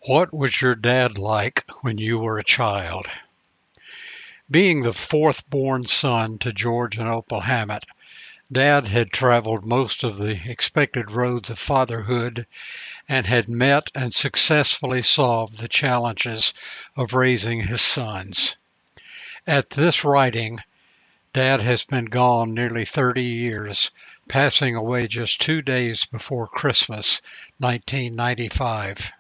What was your dad like when you were a child? Being the fourth born son to George and Opal Hammett, Dad had traveled most of the expected roads of fatherhood and had met and successfully solved the challenges of raising his sons. At this writing, Dad has been gone nearly 30 years, passing away just 2 days before Christmas, 1995.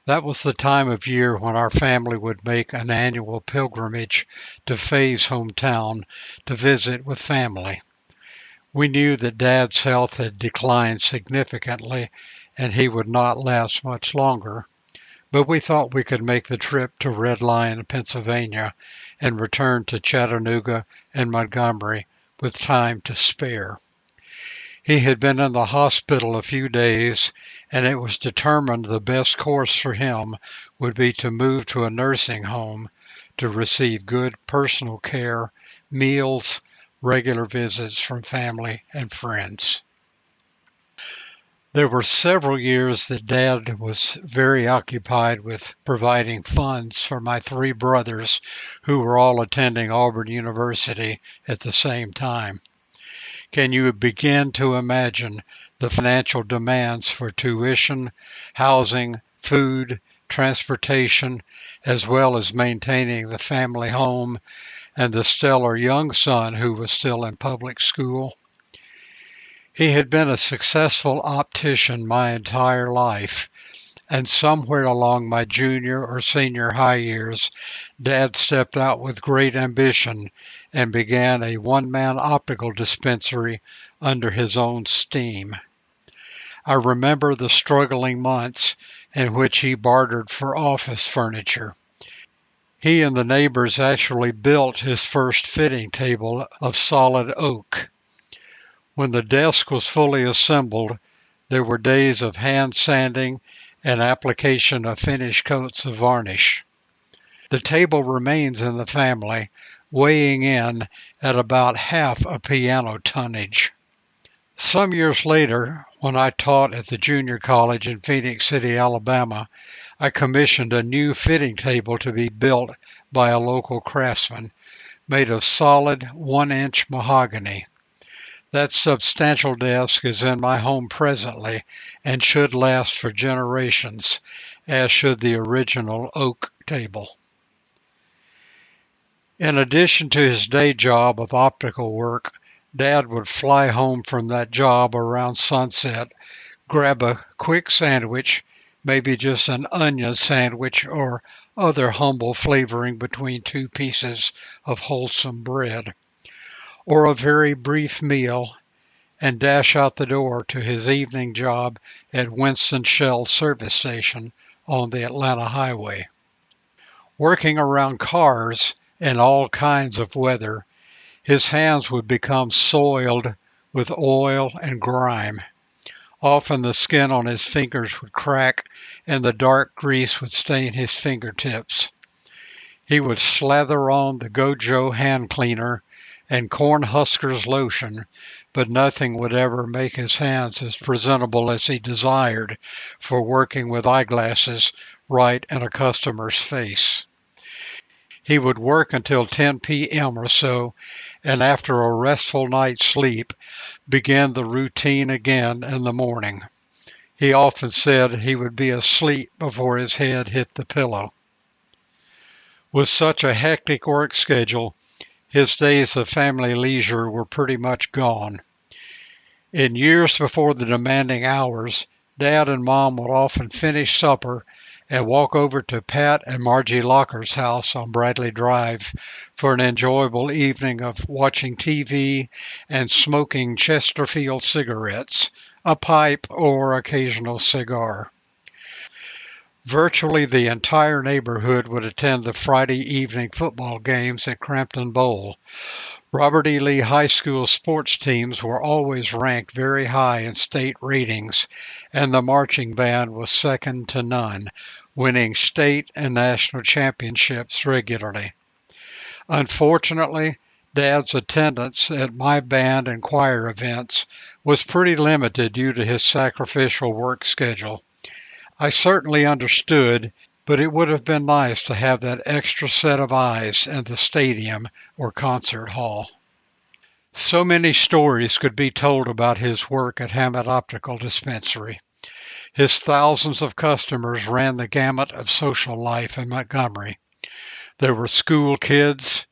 That was the time of year when our family would make an annual pilgrimage to Faye's hometown to visit with family. We knew that Dad's health had declined significantly and he would not last much longer, but we thought we could make the trip to Red Lion, Pennsylvania, and return to Chattanooga and Montgomery with time to spare. He had been in the hospital a few days, and it was determined the best course for him would be to move to a nursing home to receive good personal care, meals, regular visits from family and friends. There were several years that Dad was very occupied with providing funds for my three brothers who were all attending Auburn University at the same time. Can you begin to imagine the financial demands for tuition, housing, food, transportation, as well as maintaining the family home and the stellar young son who was still in public school? He had been a successful optician my entire life, and somewhere along my junior or senior high years, Dad stepped out with great ambition and began a one-man optical dispensary under his own steam. I remember the struggling months in which he bartered for office furniture. He and the neighbors actually built his first fitting table of solid oak. When the desk was fully assembled, there were days of hand sanding and application of finish coats of varnish. The table remains in the family, weighing in at about half a piano tonnage. Some years later, when I taught at the junior college in Phoenix City, Alabama, I commissioned a new fitting table to be built by a local craftsman, made of solid 1-inch mahogany. That substantial desk is in my home presently and should last for generations, as should the original oak table. In addition to his day job of optical work, Dad would fly home from that job around sunset, grab a quick sandwich, maybe just an onion sandwich or other humble flavoring between two pieces of wholesome bread, or a very brief meal, and dash out the door to his evening job at Winston-Shell service station on the Atlanta highway. Working around cars in all kinds of weather, his hands would become soiled with oil and grime. Often the skin on his fingers would crack and the dark grease would stain his fingertips. He would slather on the Gojo hand cleaner and Cornhusker's lotion, but nothing would ever make his hands as presentable as he desired for working with eyeglasses right in a customer's face. He would work until 10 p.m. or so, and after a restful night's sleep, begin the routine again in the morning. He often said he would be asleep before his head hit the pillow. With such a hectic work schedule, his days of family leisure were pretty much gone. In years before the demanding hours, Dad and Mom would often finish supper and walk over to Pat and Margie Locker's house on Bradley Drive for an enjoyable evening of watching TV and smoking Chesterfield cigarettes, a pipe or occasional cigar. Virtually the entire neighborhood would attend the Friday evening football games at Crampton Bowl. Robert E. Lee High School sports teams were always ranked very high in state ratings, and the marching band was second to none, winning state and national championships regularly. Unfortunately, Dad's attendance at my band and choir events was pretty limited due to his sacrificial work schedule. I certainly understood, but it would have been nice to have that extra set of eyes in the stadium or concert hall. So many stories could be told about his work at Hammett Optical Dispensary. His thousands of customers ran the gamut of social life in Montgomery. There were school kids,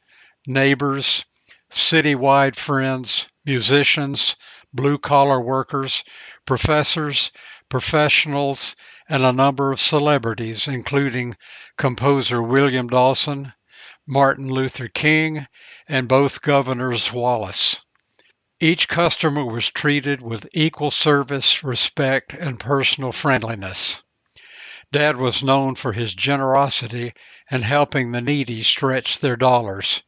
neighbors, citywide friends, musicians, blue-collar workers, professors, professionals, and a number of celebrities, including composer William Dawson, Martin Luther King, and both Governors Wallace. Each customer was treated with equal service, respect, and personal friendliness. Dad was known for his generosity and helping the needy stretch their dollars.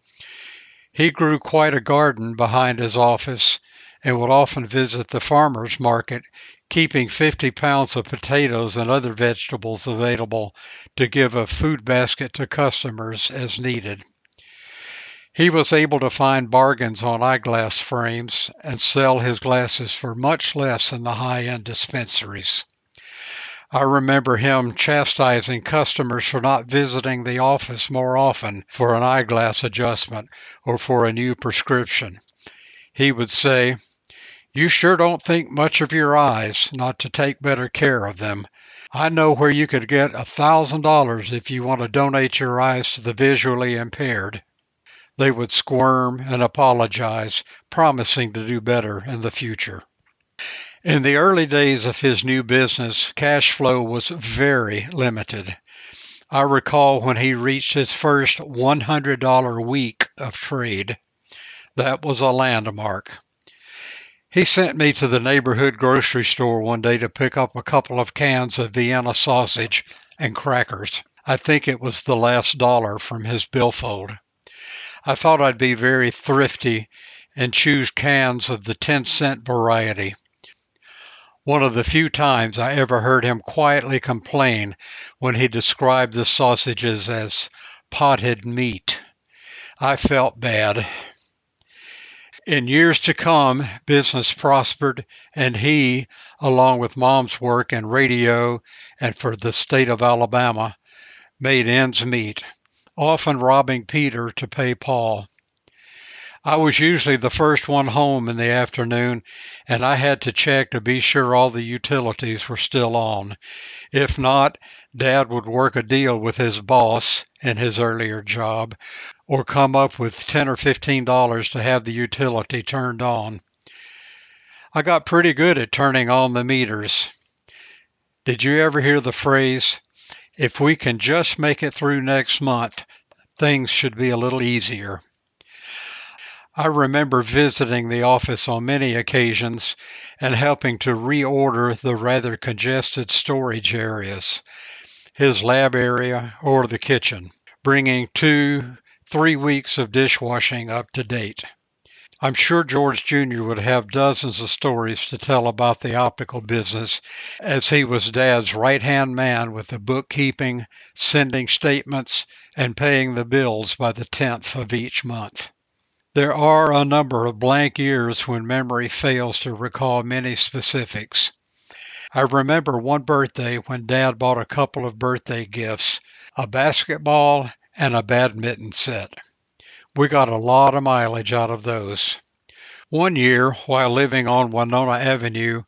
He grew quite a garden behind his office and would often visit the farmer's market, keeping 50 pounds of potatoes and other vegetables available to give a food basket to customers as needed. He was able to find bargains on eyeglass frames and sell his glasses for much less than the high-end dispensaries. I remember him chastising customers for not visiting the office more often for an eyeglass adjustment or for a new prescription. He would say, "You sure don't think much of your eyes not to take better care of them. I know where you could get $1,000 if you want to donate your eyes to the visually impaired." They would squirm and apologize, promising to do better in the future. In the early days of his new business, cash flow was very limited. I recall when he reached his first $100 week of trade. That was a landmark. He sent me to the neighborhood grocery store one day to pick up a couple of cans of Vienna sausage and crackers. I think it was the last dollar from his billfold. I thought I'd be very thrifty and choose cans of the 10-cent variety. One of the few times I ever heard him quietly complain when he described the sausages as potted meat. I felt bad. In years to come, business prospered, and he, along with Mom's work in radio and for the state of Alabama, made ends meet, often robbing Peter to pay Paul. I was usually the first one home in the afternoon, and I had to check to be sure all the utilities were still on. If not, Dad would work a deal with his boss in his earlier job, or come up with $10 or $15 to have the utility turned on. I got pretty good at turning on the meters. Did you ever hear the phrase, "If we can just make it through next month, things should be a little easier"? I remember visiting the office on many occasions and helping to reorder the rather congested storage areas, his lab area or the kitchen, bringing 2-3 weeks of dishwashing up to date. I'm sure George Jr. would have dozens of stories to tell about the optical business, as he was Dad's right-hand man with the bookkeeping, sending statements, and paying the bills by the 10th of each month. There are a number of blank years when memory fails to recall many specifics. I remember one birthday when Dad bought a couple of birthday gifts, a basketball and a badminton set. We got a lot of mileage out of those. One year, while living on Winona Avenue,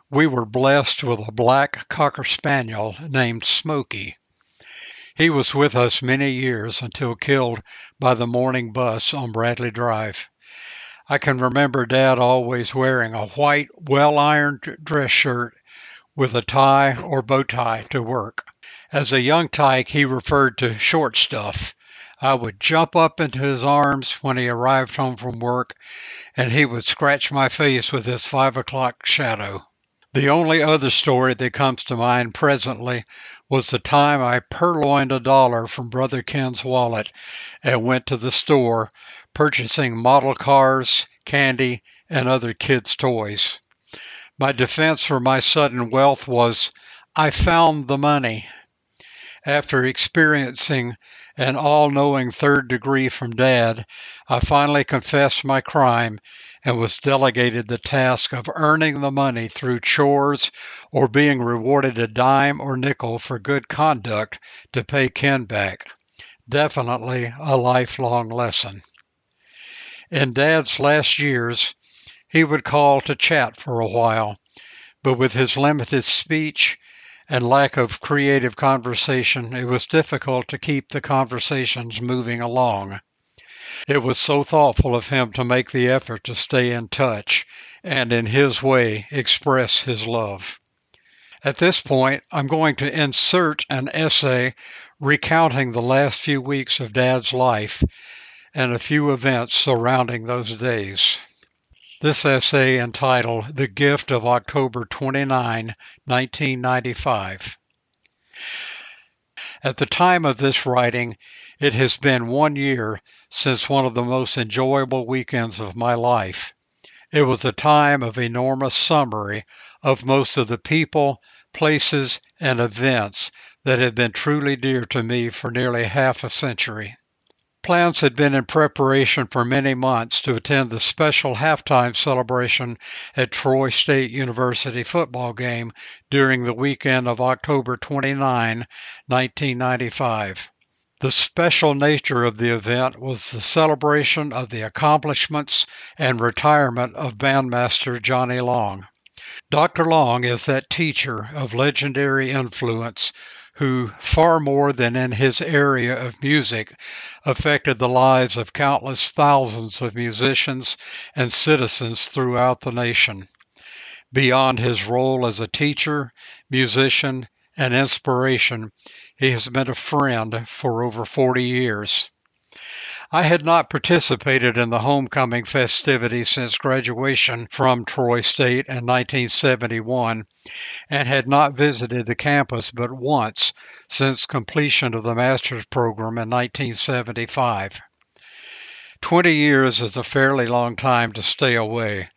we were blessed with a black Cocker Spaniel named Smokey. He was with us many years until killed by the morning bus on Bradley Drive. I can remember Dad always wearing a white, well-ironed dress shirt with a tie or bow tie to work. As a young tyke, he referred to short stuff. I would jump up into his arms when he arrived home from work, and he would scratch my face with his 5 o'clock shadow. The only other story that comes to mind presently was the time I purloined $1 from Brother Ken's wallet and went to the store, purchasing model cars, candy, and other kids' toys. My defense for my sudden wealth was, "I found the money." After experiencing an all-knowing third degree from Dad, I finally confessed my crime and was delegated the task of earning the money through chores or being rewarded a dime or nickel for good conduct to pay Ken back. Definitely a lifelong lesson. In Dad's last years, he would call to chat for a while, but with his limited speech and lack of creative conversation, it was difficult to keep the conversations moving along. It was so thoughtful of him to make the effort to stay in touch and, in his way, express his love. At this point, I'm going to insert an essay recounting the last few weeks of Dad's life and a few events surrounding those days. This essay entitled The Gift of October 29, 1995. At the time of this writing, it has been 1 year since one of the most enjoyable weekends of my life. It was a time of enormous summary of most of the people, places, and events that have been truly dear to me for nearly half a century. Plans had been in preparation for many months to attend the special halftime celebration at Troy State University football game during the weekend of October 29, 1995. The special nature of the event was the celebration of the accomplishments and retirement of bandmaster Johnny Long. Dr. Long is that teacher of legendary influence who, far more than in his area of music, affected the lives of countless thousands of musicians and citizens throughout the nation. Beyond his role as a teacher, musician, and inspiration, he has been a friend for over 40 years. I had not participated in the homecoming festivities since graduation from Troy State in 1971 and had not visited the campus but once since completion of the master's program in 1975. 20 years is a fairly long time to stay away,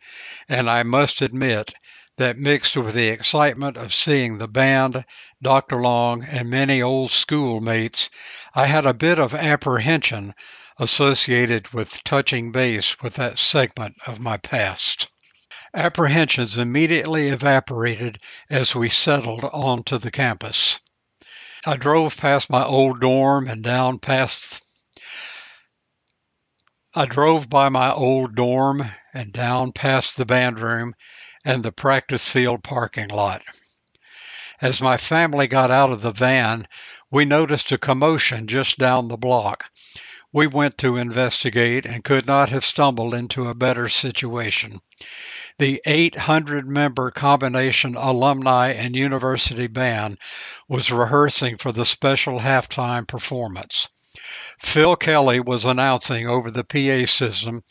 and I must admit that mixed with the excitement of seeing the band, Dr. Long, and many old schoolmates, I had a bit of apprehension associated with touching base with that segment of my past. Apprehensions immediately evaporated as we settled onto the campus. I drove past my old dorm and down past I drove by my old dorm and down past the band room and the practice field parking lot. As my family got out of the van, we noticed a commotion just down the block. We went to investigate and could not have stumbled into a better situation. The 800-member combination alumni and university band was rehearsing for the special halftime performance. Phil Kelly was announcing over the PA system,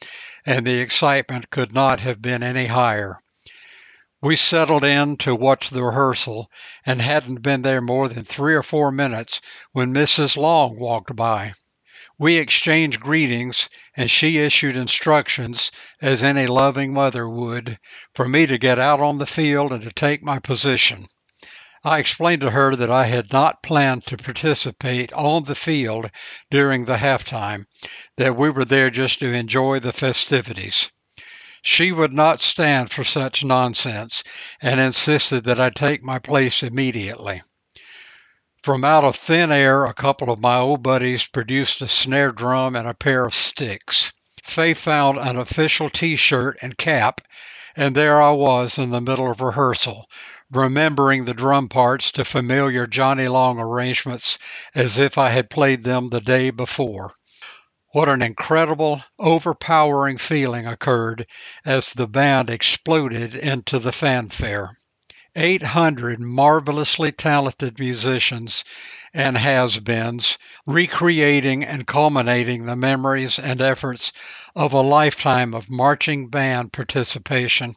and the excitement could not have been any higher. We settled in to watch the rehearsal and hadn't been there more than 3 or 4 minutes when Mrs. Long walked by. We exchanged greetings, and she issued instructions, as any loving mother would, for me to get out on the field and to take my position. I explained to her that I had not planned to participate on the field during the halftime, that we were there just to enjoy the festivities. She would not stand for such nonsense and insisted that I take my place immediately. From out of thin air, a couple of my old buddies produced a snare drum and a pair of sticks. Faye found an official t-shirt and cap, and there I was in the middle of rehearsal, remembering the drum parts to familiar Johnny Long arrangements as if I had played them the day before. What an incredible, overpowering feeling occurred as the band exploded into the fanfare. 800 marvelously talented musicians and has-beens recreating and culminating the memories and efforts of a lifetime of marching band participation,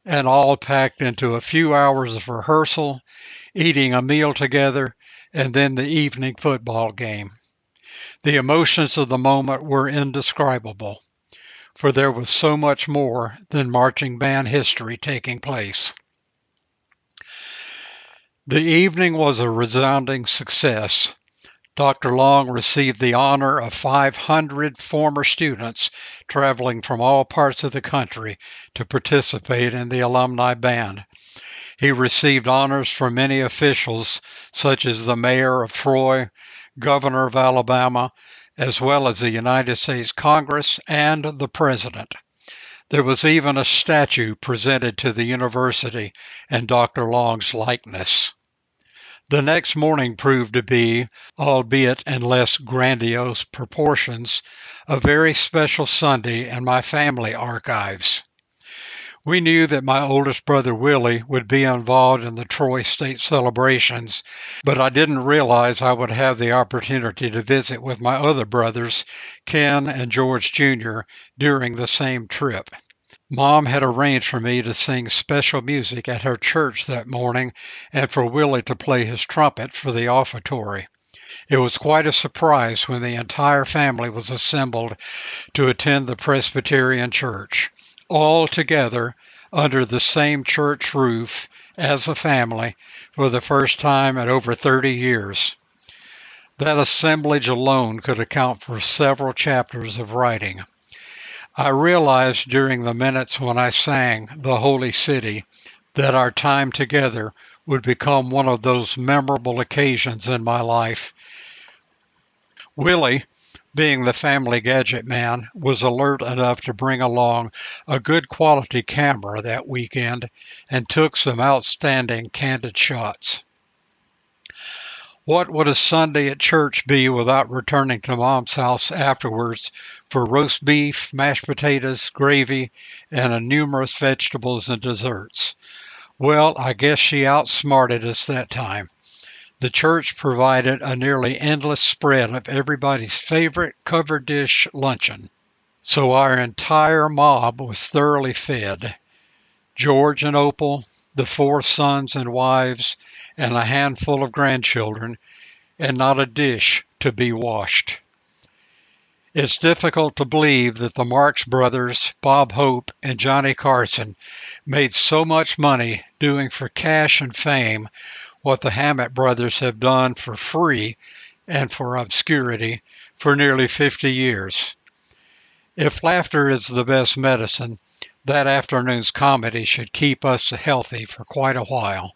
and all packed into a few hours of rehearsal, eating a meal together, and then the evening football game. The emotions of the moment were indescribable, for there was so much more than marching band history taking place. The evening was a resounding success. Dr. Long received the honor of 500 former students traveling from all parts of the country to participate in the alumni band. He received honors from many officials, such as the mayor of Troy, governor of Alabama, as well as the United States Congress and the president. There was even a statue presented to the university in Dr. Long's likeness. The next morning proved to be, albeit in less grandiose proportions, a very special Sunday in my family archives. We knew that my oldest brother Willie would be involved in the Troy State celebrations, but I didn't realize I would have the opportunity to visit with my other brothers, Ken and George Jr., during the same trip. Mom had arranged for me to sing special music at her church that morning and for Willie to play his trumpet for the offertory. It was quite a surprise when the entire family was assembled to attend the Presbyterian church, all together under the same church roof as a family for the first time in over 30 years. That assemblage alone could account for several chapters of writing. I realized during the minutes when I sang "The Holy City" that our time together would become one of those memorable occasions in my life. Willie, being the family gadget man, was alert enough to bring along a good quality camera that weekend and took some outstanding candid shots. What would a Sunday at church be without returning to Mom's house afterwards for roast beef, mashed potatoes, gravy, and numerous vegetables and desserts? Well, I guess she outsmarted us that time. The church provided a nearly endless spread of everybody's favorite covered dish luncheon. So our entire mob was thoroughly fed. George and Opal, the 4 sons and wives, and a handful of grandchildren, and not a dish to be washed. It's difficult to believe that the Marx Brothers, Bob Hope, and Johnny Carson made so much money doing for cash and fame what the Hammett brothers have done for free and for obscurity for nearly 50 years. If laughter is the best medicine, that afternoon's comedy should keep us healthy for quite a while.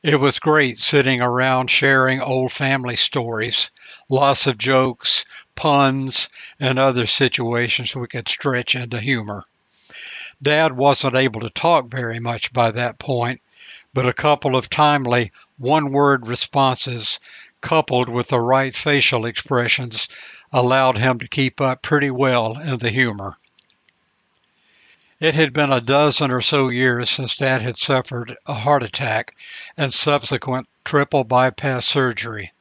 It was great sitting around sharing old family stories, lots of jokes, puns, and other situations we could stretch into humor. Dad wasn't able to talk very much by that point, but a couple of timely one-word responses coupled with the right facial expressions allowed him to keep up pretty well in the humor. It had been a dozen or so years since Dad had suffered a heart attack and subsequent triple bypass surgery.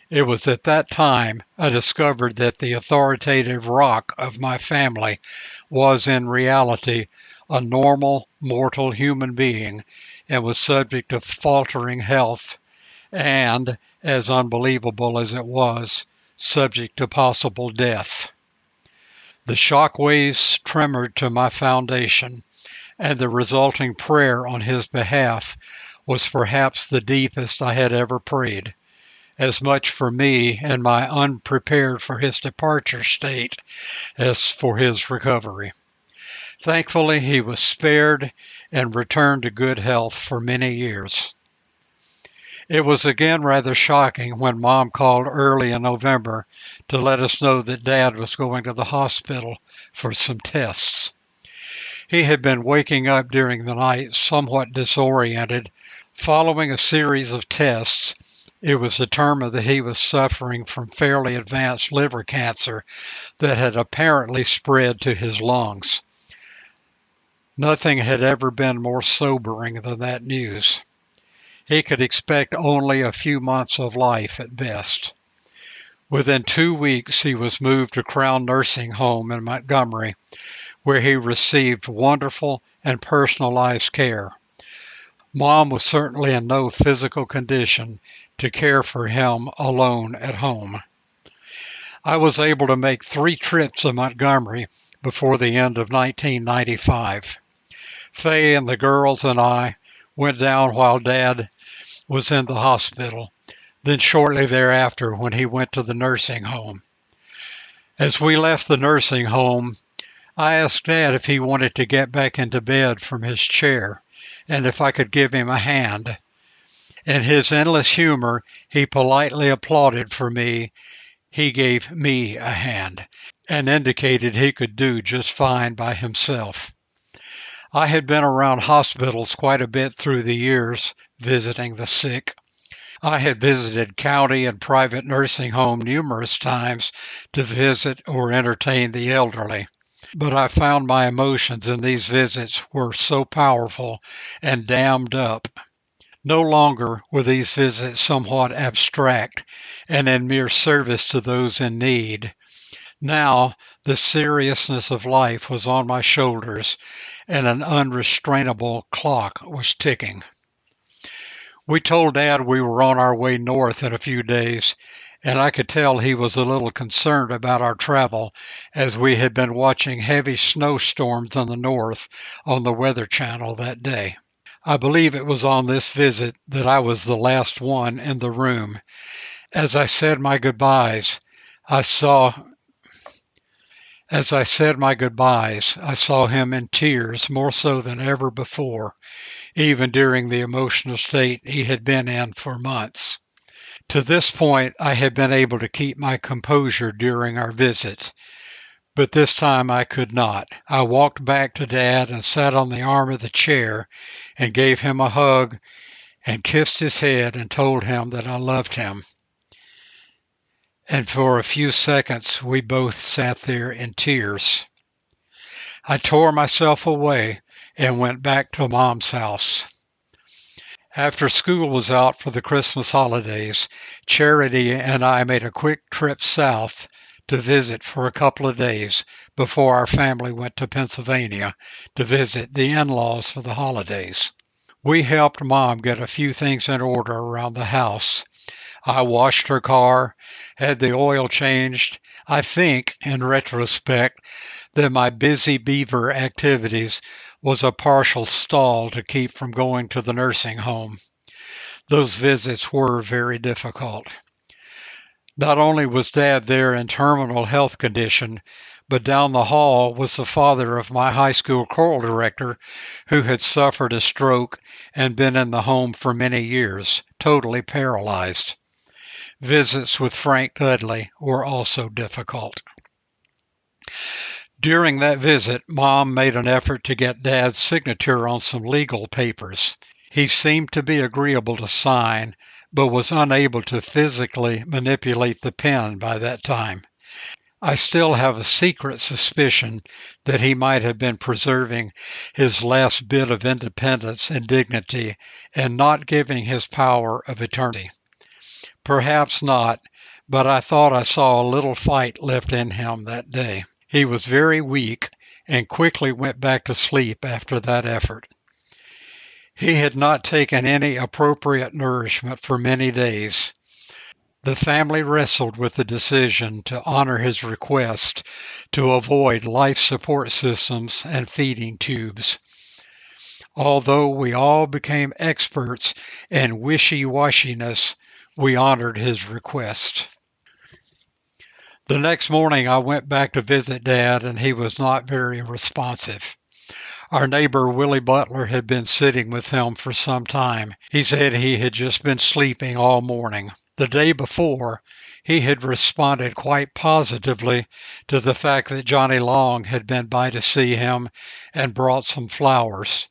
It was at that time I discovered that the authoritative rock of my family was in reality a normal, mortal human being and was subject to faltering health and, as unbelievable as it was, subject to possible death. The shockwaves tremored to my foundation, and the resulting prayer on his behalf was perhaps the deepest I had ever prayed, as much for me and my unprepared for his departure state as for his recovery. Thankfully, he was spared and returned to good health for many years. It was again rather shocking when Mom called early in November to let us know that Dad was going to the hospital for some tests. He had been waking up during the night somewhat disoriented. Following a series of tests, it was determined that he was suffering from fairly advanced liver cancer that had apparently spread to his lungs. Nothing had ever been more sobering than that news. He could expect only a few months of life at best. Within 2 weeks, he was moved to Crown Nursing Home in Montgomery, where he received wonderful and personalized care. Mom was certainly in no physical condition to care for him alone at home. I was able to make 3 trips to Montgomery before the end of 1995. Faye and the girls and I went down while Dad was in the hospital, then shortly thereafter when he went to the nursing home. As we left the nursing home, I asked Dad if he wanted to get back into bed from his chair and if I could give him a hand. In his endless humor, he politely applauded for me. He gave me a hand and indicated he could do just fine by himself. I had been around hospitals quite a bit through the years, visiting the sick. I had visited county and private nursing home numerous times to visit or entertain the elderly. But I found my emotions in these visits were so powerful and dammed up. No longer were these visits somewhat abstract and in mere service to those in need. Now the seriousness of life was on my shoulders and an unrestrainable clock was ticking. We told Dad we were on our way north in a few days, and I could tell he was a little concerned about our travel as we had been watching heavy snowstorms in the north on the Weather Channel that day. I believe it was on this visit that I was the last one in the room. As I said my goodbyes, I saw him in tears more so than ever before, even during the emotional state he had been in for months. To this point, I had been able to keep my composure during our visit, but this time I could not. I walked back to Dad and sat on the arm of the chair and gave him a hug and kissed his head and told him that I loved him. And for a few seconds, we both sat there in tears. I tore myself away and went back to Mom's house. After school was out for the Christmas holidays, Charity and I made a quick trip south to visit for a couple of days before our family went to Pennsylvania to visit the in-laws for the holidays. We helped Mom get a few things in order around the house. I washed her car, had the oil changed. I think, in retrospect, that my busy beaver activities was a partial stall to keep from going to the nursing home. Those visits were very difficult. Not only was Dad there in terminal health condition, but down the hall was the father of my high school choral director who had suffered a stroke and been in the home for many years, totally paralyzed. Visits with Frank Dudley were also difficult. During that visit, Mom made an effort to get Dad's signature on some legal papers. He seemed to be agreeable to sign, but was unable to physically manipulate the pen by that time. I still have a secret suspicion that he might have been preserving his last bit of independence and dignity and not giving his power of attorney. Perhaps not, but I thought I saw a little fight left in him that day. He was very weak and quickly went back to sleep after that effort. He had not taken any appropriate nourishment for many days. The family wrestled with the decision to honor his request to avoid life support systems and feeding tubes. Although we all became experts in wishy-washiness, we honored his request. The next morning I went back to visit Dad and he was not very responsive. Our neighbor Willie Butler had been sitting with him for some time. He said he had just been sleeping all morning. The day before, he had responded quite positively to the fact that Johnny Long had been by to see him and brought some flowers.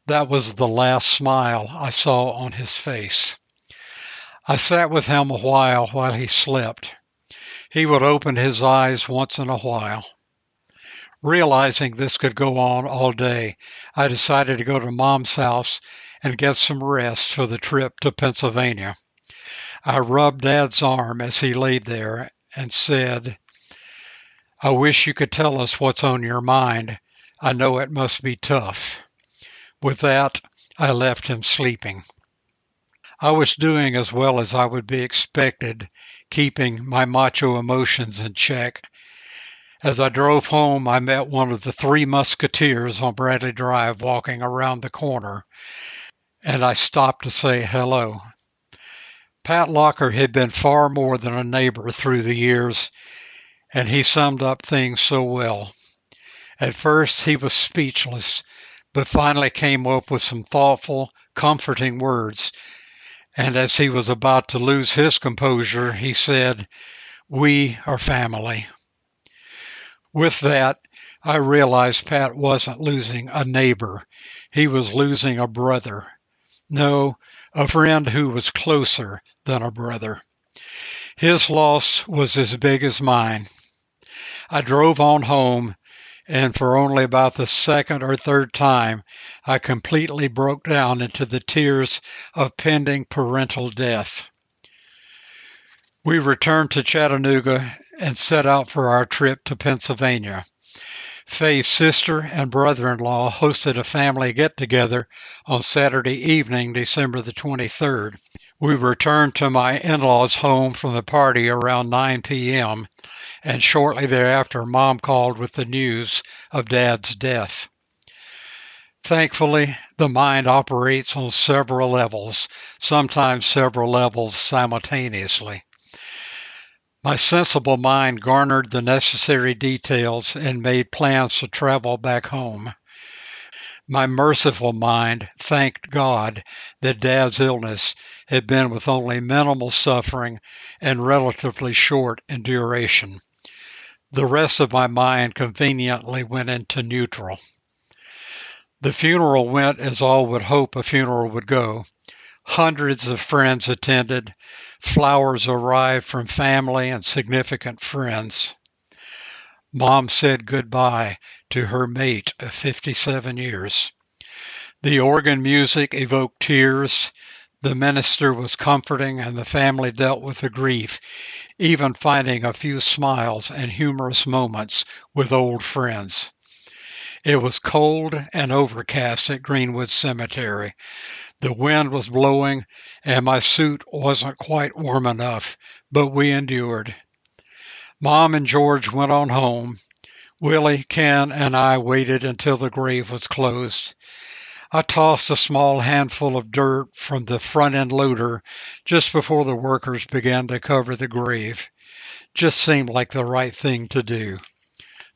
That was the last smile I saw on his face. I sat with him a while he slept. He would open his eyes once in a while. Realizing this could go on all day, I decided to go to Mom's house and get some rest for the trip to Pennsylvania. I rubbed Dad's arm as he laid there and said, "I wish you could tell us what's on your mind. I know it must be tough." With that, I left him sleeping. I was doing as well as I would be expected, keeping my macho emotions in check. As I drove home, I met one of the Three Musketeers on Bradley Drive walking around the corner, and I stopped to say hello. Pat Locker had been far more than a neighbor through the years, and he summed up things so well. At first he was speechless, but finally came up with some thoughtful, comforting words, and as he was about to lose his composure, he said, "We are family." With that, I realized Pat wasn't losing a neighbor. He was losing a brother. No, a friend who was closer than a brother. His loss was as big as mine. I drove on home, and for only about the second or third time, I completely broke down into the tears of pending parental death. We returned to Chattanooga and set out for our trip to Pennsylvania. Faye's sister and brother-in-law hosted a family get-together on Saturday evening, December the 23rd. We returned to my in-laws' home from the party around 9 p.m., and shortly thereafter, Mom called with the news of Dad's death. Thankfully, the mind operates on several levels, sometimes several levels simultaneously. My sensible mind garnered the necessary details and made plans to travel back home. My merciful mind thanked God that Dad's illness had been with only minimal suffering and relatively short in duration. The rest of my mind conveniently went into neutral. The funeral went as all would hope a funeral would go. Hundreds of friends attended. Flowers arrived from family and significant friends. Mom said goodbye to her mate of 57 years. The organ music evoked tears. The minister was comforting, and the family dealt with the grief, even finding a few smiles and humorous moments with old friends. It was cold and overcast at Greenwood Cemetery. The wind was blowing, and my suit wasn't quite warm enough, but we endured. Mom and George went on home. Willie, Ken, and I waited until the grave was closed. I tossed a small handful of dirt from the front-end loader just before the workers began to cover the grave. Just seemed like the right thing to do.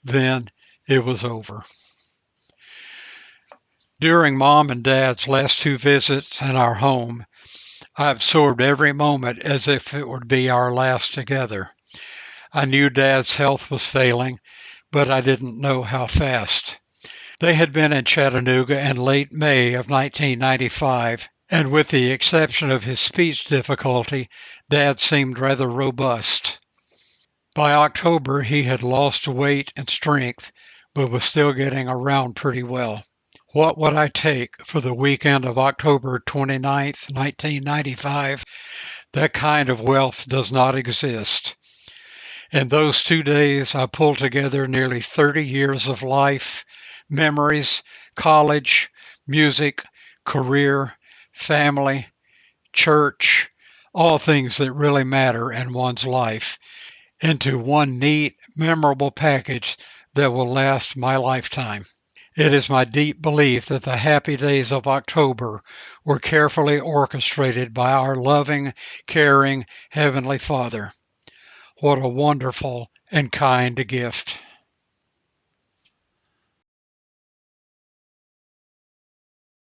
Then it was over. During Mom and Dad's last two visits in our home, I absorbed every moment as if it would be our last together. I knew Dad's health was failing, but I didn't know how fast. They had been in Chattanooga in late May of 1995, and with the exception of his speech difficulty, Dad seemed rather robust. By October, he had lost weight and strength, but was still getting around pretty well. What would I take for the weekend of October 29th, 1995? That kind of wealth does not exist. In those 2 days, I pulled together nearly 30 years of life, memories, college, music, career, family, church, all things that really matter in one's life, into one neat, memorable package that will last my lifetime. It is my deep belief that the happy days of October were carefully orchestrated by our loving, caring Heavenly Father. What a wonderful and kind gift.